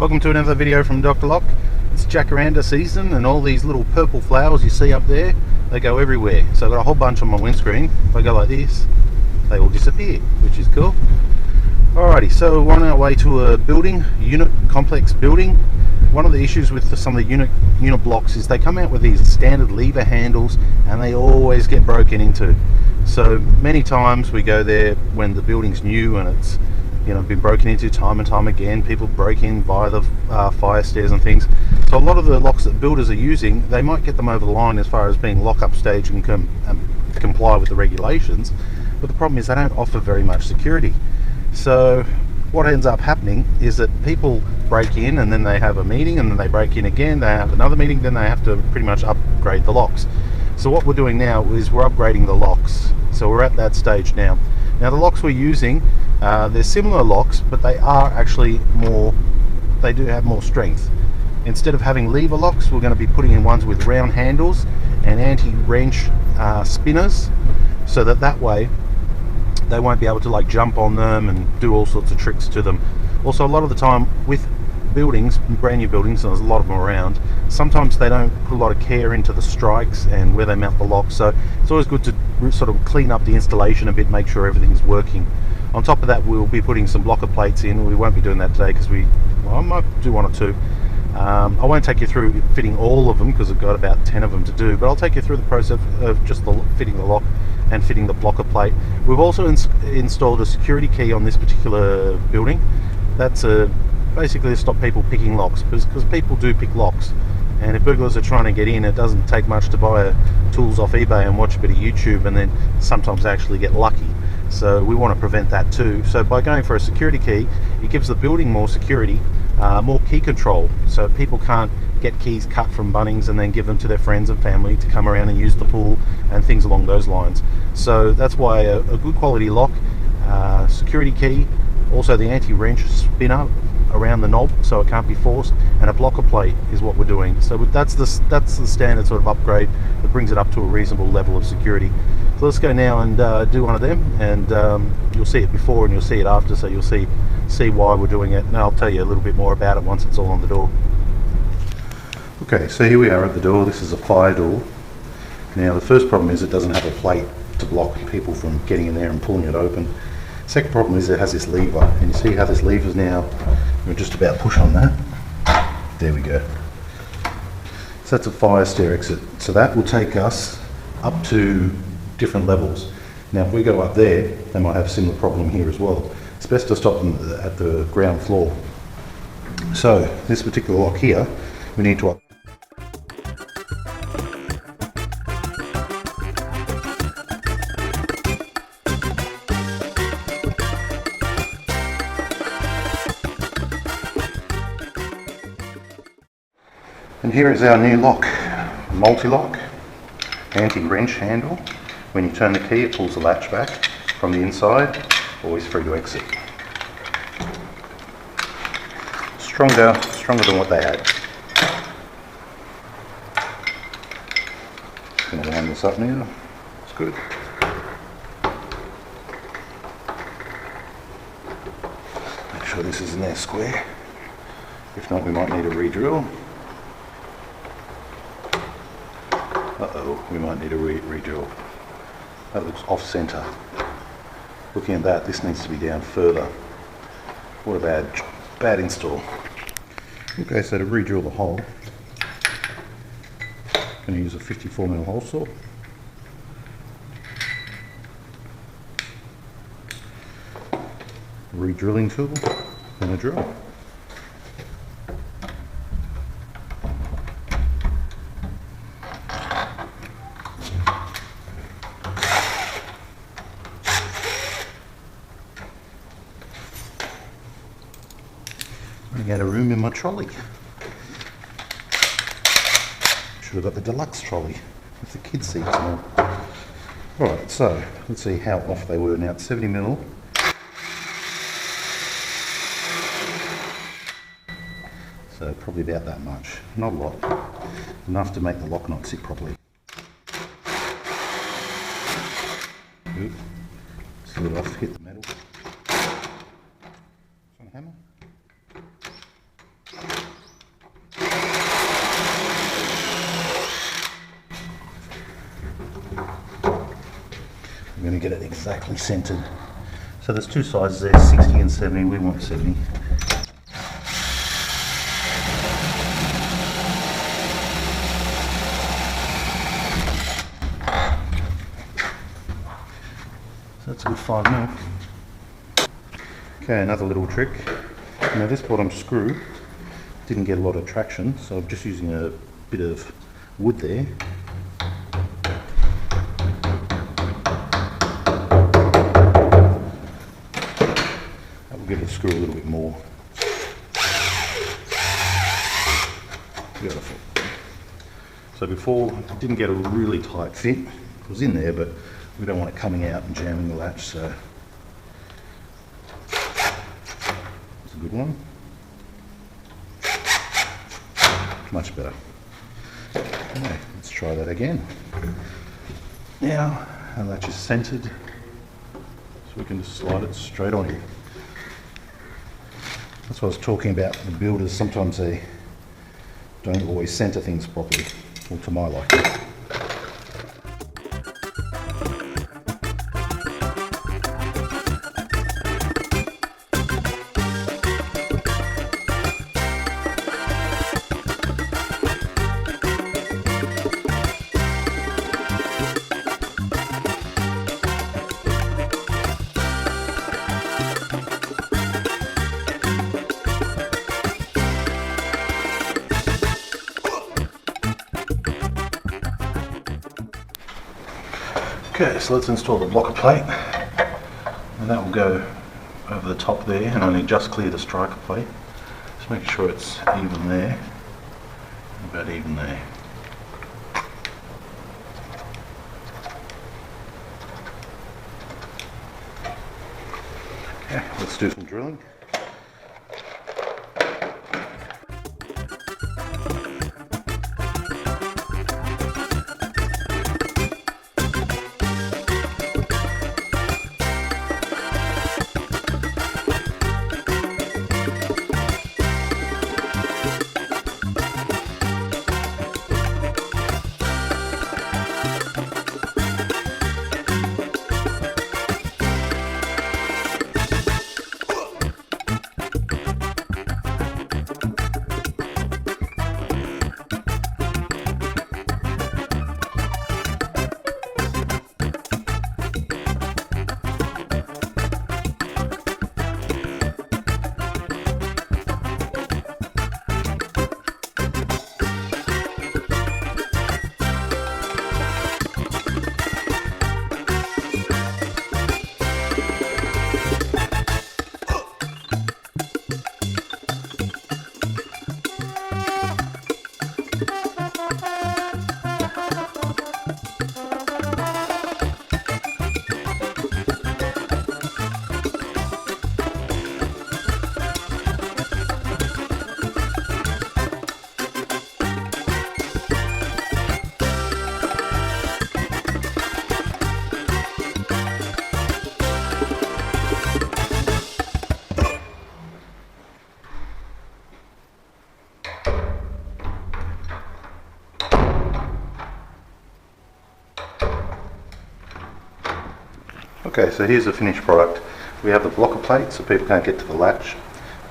Welcome to another video from Dr. Lock. It's jacaranda season and all these little purple flowers you see up there, they go everywhere. So I've got a whole bunch on my windscreen. If I go like this, they all disappear, which is cool. Alrighty, so we're on our way to a building, unit complex building. One of the issues with some of the unit blocks is they come out with these standard lever handles and they always get broken into. So many times we go there when the building's new and it's been broken into time and time again. People break in via the fire stairs and things. So a lot of the locks that builders are using, they might get them over the line as far as being lock-up stage and comply with the regulations, but the problem is they don't offer very much security. So what ends up happening is that people break in and then they have a meeting and then they break in again, they have another meeting, then they have to pretty much upgrade the locks. So what we're doing now is we're upgrading the locks. So we're at that stage now. Now the locks we're using, they're similar locks, but they are actually they do have more strength. Instead of having lever locks, we're going to be putting in ones with round handles and anti-wrench spinners, so that way they won't be able to like jump on them and do all sorts of tricks to them. Also, a lot of the time with buildings, brand new buildings, and there's a lot of them around, sometimes they don't put a lot of care into the strikes and where they mount the locks, so it's always good to sort of clean up the installation a bit, make sure everything's working. On top of that, we'll be putting some blocker plates in. We won't be doing that today because I might do one or two. I won't take you through fitting all of them because I've got about 10 of them to do, but I'll take you through the process of just fitting the lock and fitting the blocker plate. We've also installed a security key on this particular building. That's basically to stop people picking locks, because people do pick locks, and if burglars are trying to get in, it doesn't take much to buy tools off eBay and watch a bit of YouTube and then sometimes actually get lucky. So we want to prevent that too. So by going for a security key, it gives the building more security, more key control, so people can't get keys cut from Bunnings and then give them to their friends and family to come around and use the pool and things along those lines. So that's why a good quality lock, security key, also the anti-wrench spinner around the knob so it can't be forced, and a blocker plate is what we're doing. So that's the standard sort of upgrade that brings it up to a reasonable level of security. So let's go now and do one of them, and you'll see it before and you'll see it after, so you'll see why we're doing it, and I'll tell you a little bit more about it once it's all on the door. Okay, so here we are at the door. This is a fire door. Now the first problem is it doesn't have a plate to block people from getting in there and pulling it open. Second problem is it has this lever, and you see how this lever's now, we'll just about push on that. There we go. So that's a fire stair exit. So that will take us up to different levels. Now if we go up there, they might have a similar problem here as well. It's best to stop them at the ground floor. So this particular lock here, we need to And here is our new lock, multi-lock, anti-wrench handle. When you turn the key, it pulls the latch back from the inside, always free to exit. Stronger than what they had. Just going to line this up now. It's good. Make sure this is in there square. If not, we might need a re-drill. Uh-oh, we might need a re-drill. That looks off-centre. Looking at that, this needs to be down further. What a bad install. Okay, so to re-drill the hole, I'm going to use a 54mm hole saw. Re-drilling tool and a drill. Running out of room in my trolley. Should have got the deluxe trolley with the kids' seats on. Alright, so let's see how off they were now. It's 70mm. So probably about that much. Not a lot. Enough to make the lock not sit properly. Good. Slid it off, hit the metal. Some hammer. get it exactly centered. So there's two sizes there, 60 and 70. We want 70. So that's a good 5 mil. Okay, another little trick. Now this bottom screw didn't get a lot of traction, so I'm just using a bit of wood there. That will give the screw a little bit more. Beautiful. So before, it didn't get a really tight fit. It was in there, but we don't want it coming out and jamming the latch, so it's a good one. Much better. Okay, let's try that again. Now, our latch is centered, so we can just slide it straight on here. That's what I was talking about. The builders, sometimes they don't always center things properly, or to my liking. Okay, so let's install the blocker plate, and that will go over the top there and only just clear the striker plate. Just make sure it's even there, about even there. Okay, let's do some drilling. Okay, so here's the finished product. We have the blocker plate so people can't get to the latch.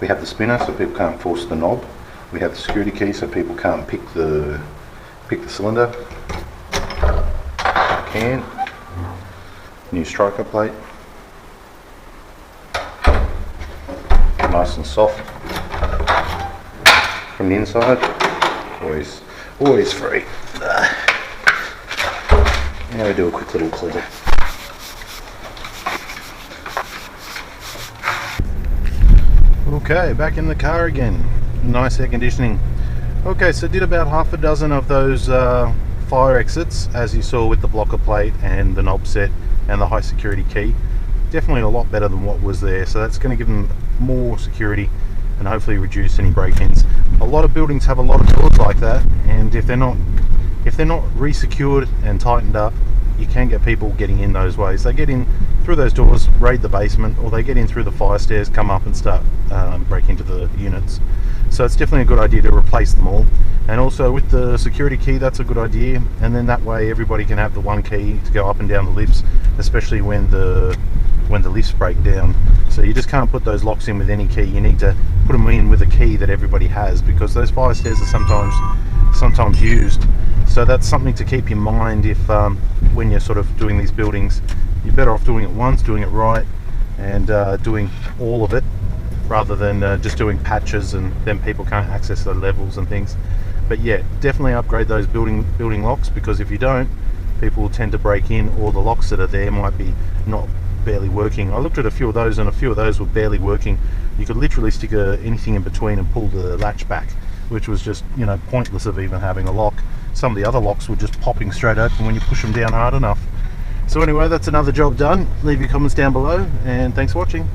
We have the spinner so people can't force the knob. We have the security key so people can't pick the cylinder. Can. New striker plate. Nice and soft from the inside. Always free. Now we do a quick little clean. Okay, back in the car again. Nice air conditioning. Okay, so did about half a dozen of those fire exits, as you saw with the blocker plate and the knob set and the high security key. Definitely a lot better than what was there, so that's going to give them more security and hopefully reduce any break-ins. A lot of buildings have a lot of doors like that, and if they're not re-secured and tightened up, you can get people getting in those ways. They get in through those doors, raid the basement, or they get in through the fire stairs, come up and start break into the units. So it's definitely a good idea to replace them all. And also with the security key, that's a good idea, and then that way everybody can have the one key to go up and down the lifts, especially when the lifts break down. So you just can't put those locks in with any key. You need to put them in with a key that everybody has, because those fire stairs are sometimes used. So that's something to keep in mind if when you're sort of doing these buildings. You're better off doing it once, doing it right, and doing all of it, rather than just doing patches and then people can't access the levels and things. But yeah, definitely upgrade those building locks, because if you don't, people will tend to break in, or the locks that are there might be barely working. I looked at a few of those, and a few of those were barely working. You could literally stick anything in between and pull the latch back, which was just, you know, pointless of even having a lock. Some of the other locks were just popping straight open when you push them down hard enough. So anyway, that's another job done. Leave your comments down below, and thanks for watching.